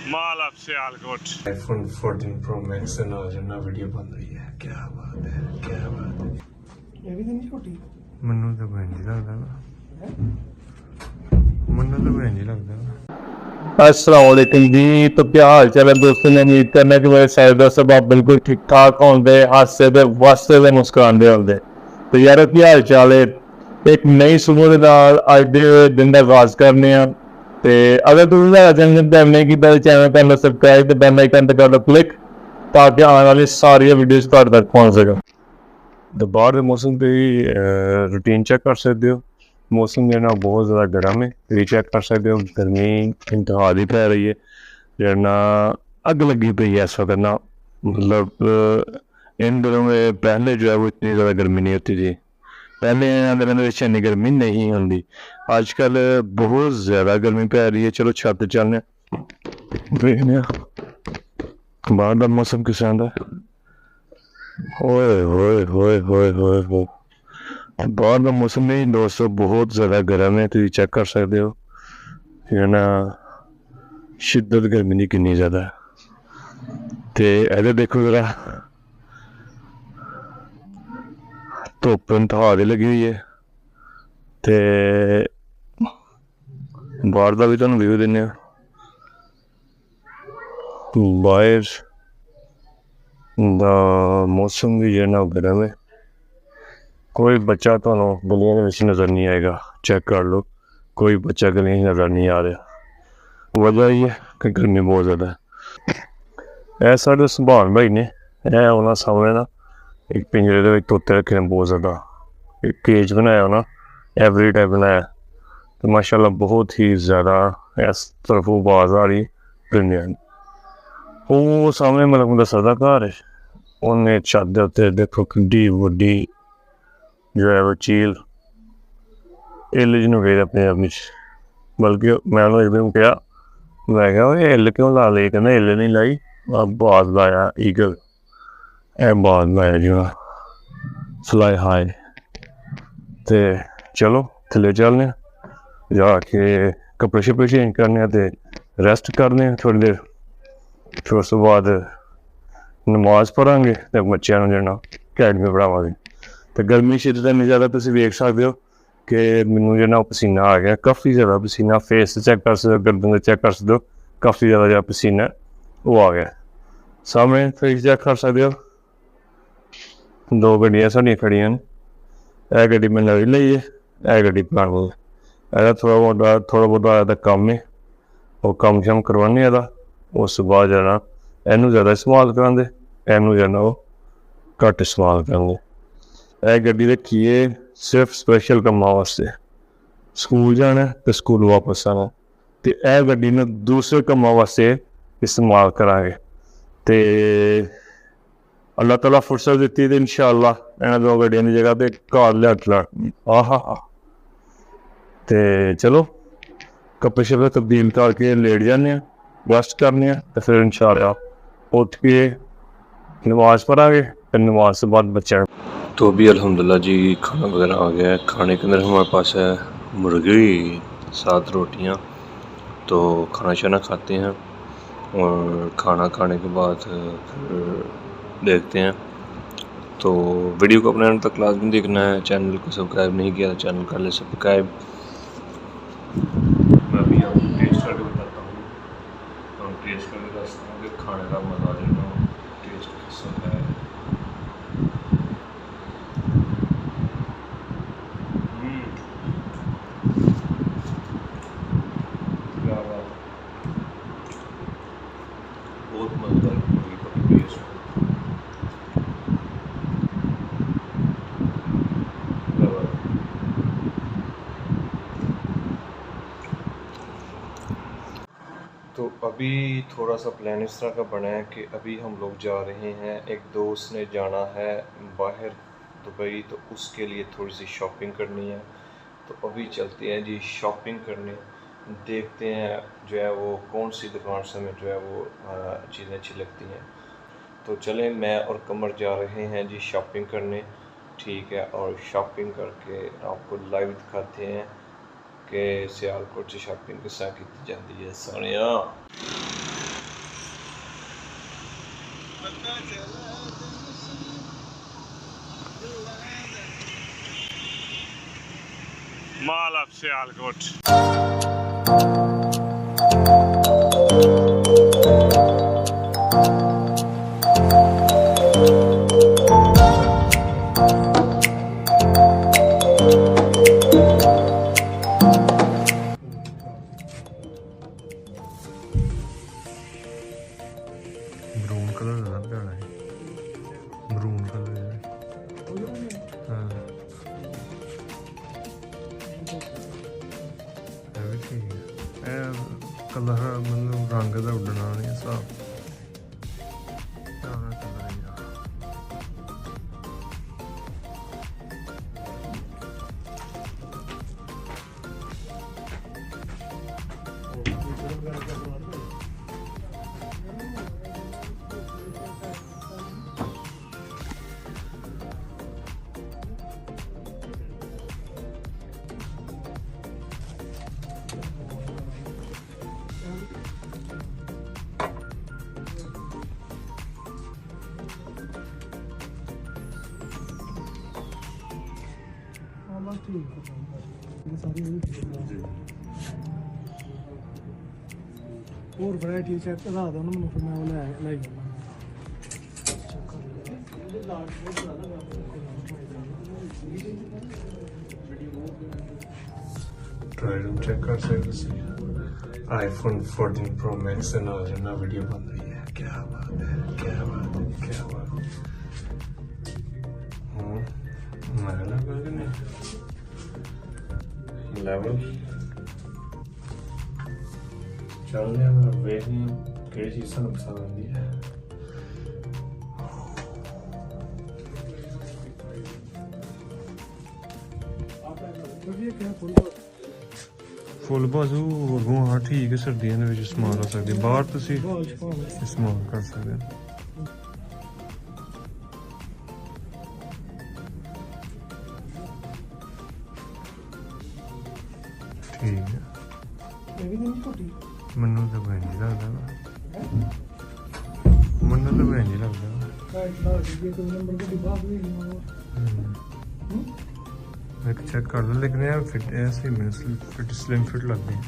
Mall of Sialkot. iPhone 14 Pro Max से नाल जन्ना वीडियो बन रही है। क्या बात है, क्या बात है। ये भी नहीं छोटी मन्नू तो बहन जी लगता ना, मन्नू तो बहन जी लगता ना। अस्सलाम वालेकुम जी। तो क्या हाल चाल है दोस्तों, ने उम्मीद करना कि मेरे सारे दोस्त सब आप बिल्कुल ठीक ठाक होंगे, हादसे दे वास्ते दे मुस्कुराते होंगे। तो यार की हाल चाल है, एक नई सुबह के नाल अज दे दिन का आगाज करने हैं। ते अगर तुम मेरा चैनल सब्सक्राइब नहीं किया तो चैनल करना सब्सक्राइब ते बेल आइकन ते कर दो क्लिक, ताकि आने वाली सारी वीडियोस तुहाडे तक पहुंच सके। तो बाहर के मौसम की रूटीन चेक कर सकते हो। मौसम जो है ना बहुत ज़्यादा गर्म है, तो ये चेक कर सकते हो। गर्मी इंतहा दी पै रही है, जो है ना अग लगी पई है इस वक्त ना। मतलब इन दिनों में पहले जो है वो इतनी ज़्यादा गर्मी नहीं होती थी। पहले इन दिनों में इतनी गर्मी नहीं होती, आजकल बहुत ज़्यादा गर्मी पै रही है। चलो छत पर चलने, देखने बाहर का मौसम किस तरह का। ओए होए होए होए होए होए, बाहर का मौसम नहीं दोस्तों, बहुत ज़्यादा गर्म है। तो ये चेक कर सकते हो है ना, शिद्दत गर्मी की कितनी ज़्यादा है। तो इधर देखो जरा, धुप्प इंतहा दी लगी हुई है। तो बाहर का भी तुहानू व्यू दिन्ने, बाहर दा मौसम भी जो है ना गर्म है। कोई बच्चा तुहानू गलियां दे विच नज़र नहीं आएगा, चेक कर लो, कोई बच्चा गलियां नज़र नहीं आ रहा। वजह ये है कि गर्मी बहुत ज़्यादा है। ए साढ़े सुभान भाई ने उन्होंने सामने ना एक पिंजरे दे विच तोते रखे ने, बहुत ज़्यादा एक केज बनाया ना, एवरी टाइप बनाया। तो माशाल्लाह बहुत ही ज़्यादा इस तरफ आवाज़ आ रही परिंदियां। वो सामने मतलब दसा दा घर है, उन्हें छत दे उत्ते देखो किड्डी वड्डी जो है वो चील इल जिन्हों गई अपने आप में। बल्कि मैं उन्होंने एकदम कहा, मैं क्या हिल क्यों ला ली, कहना हिल नहीं लाई, बाज लाया ईगल, ए बाज लाया जी फ्लाई हाई। तो चलो थले चलने, जाके कपड़े शपड़े चेंज करने, तो रेस्ट करने थोड़ी देर, फिर उस बाद नमाज पढ़ांगे तो बच्चों को जाना अकैडमी पढ़ावांगे। तो गर्मी शिद्दत इन्नी ज़्यादा तुसीं वेख सकते हो कि मैनू जो ना पसीना आ गया, काफ़ी ज़्यादा पसीना। फेस चेक कर सकते हो, गर्दन चेक कर सकते हो, काफ़ी ज़्यादा जो पसीना वो आ गया। सामने फेस चेक कर सकते हो, दो गड्डियां साडियां खड़ियां न। यह गड्डी मैं नवी लई है, यह गड्डी पुरानी है। यदा थोड़ा बहुत कम है, वो कम शम करवाने यदा, उस बाद जाना इनू ज़्यादा इस्तेमाल करांदे, इनू जाना वो घट इस्तेमाल करांदे। यह गड्डी रखी है सिर्फ स्पेशल कम्मां वास्ते, स्कूल जाना तो स्कूल वापस आना। तो यह गड्डी ने दूसरे कम्मां वास्ते इस्तेमाल करांगे। तो अल्लाह ताला फुर्सत दी तो इंशाअल्लाह इन्हां दो गड्डियां की जगह पर कार लिया ला। आहा हा। तो चलो कपड़े शपड़े तब्दील करके लेट जाने, रेस्ट करने, तो फिर इंशाअल्लाह उठ के नमाज पढ़ांगे, फिर नमाज से बाद बच्चा। तो अभी अल्हम्दुलिल्लाह जी खाना वगैरह आ गया है। खाने के अंदर हमारे पास है मुर्गी, 7 रोटियां। तो खाना शाना खाते हैं, और खाना खाने के बाद फिर देखते हैं। तो वीडियो को अपने अंत तक लाजमी देखना है। चैनल को सब्सक्राइब नहीं किया तो चैनल कर ले सब्सक्राइब। मैं अभी आपको टेस्ट करके बताता हूँ, हम टेस्ट करके बताता हूँ कि खाने का मज़ा जो है टेस्ट किस होता है। क्या बात, बहुत मज़ेदार मुर्गी का टेस्ट। तो अभी थोड़ा सा प्लान इस तरह का बना है कि अभी हम लोग जा रहे हैं, एक दोस्त ने जाना है बाहर दुबई, तो उसके लिए थोड़ी सी शॉपिंग करनी है। तो अभी चलते हैं जी शॉपिंग करने, देखते हैं जो है वो कौन सी दुकान से हमें जो है वो चीज़ें अच्छी लगती हैं। तो चलें, मैं और कमर जा रहे हैं जी शॉपिंग करने, ठीक है। और शॉपिंग करके आपको लाइव दिखाते हैं कि सियालकोट से शॉपिंग किस तरह की जाती है। सोनिया माल अब सियालकोट। मरून कलर का प्याला है, मरून कलर है। हाँ भी ठीक है। कलर मतलब रंग का उड़ना नहीं हिसाब कलर है। और वैरायटी चेक करा दो ना मैं, फिर मैं वो लाई ट्राई रूम चेक कर सकते आईफोन 14 प्रो मैक्स से ना जाना वीडियो बन रही है। क्या बात है, क्या बात है, क्या बात है। मैं ना कर नहीं लेवल चल रहा है। वेट नहीं किस चीज़ से नुकसान आती है। फुल बाजू अगों हाँ ठीक है, सर्दियों में इस्तेमाल हो सकती है, बाहर तुसी इस्तेमाल कर सकते हैं। ठीक है ਮੈਨੂੰ ਤਾਂ ਭੈਣ ਜੀ ਲੱਗਦਾ ਵਾ, ਮੈਨੂੰ ਤਾਂ ਭੈਣ ਜੀ ਲੱਗਦਾ ਵਾ। एक चेक कर लो, लेकिन यार फिट ऐसे में फिट स्लिम फिट लगती है।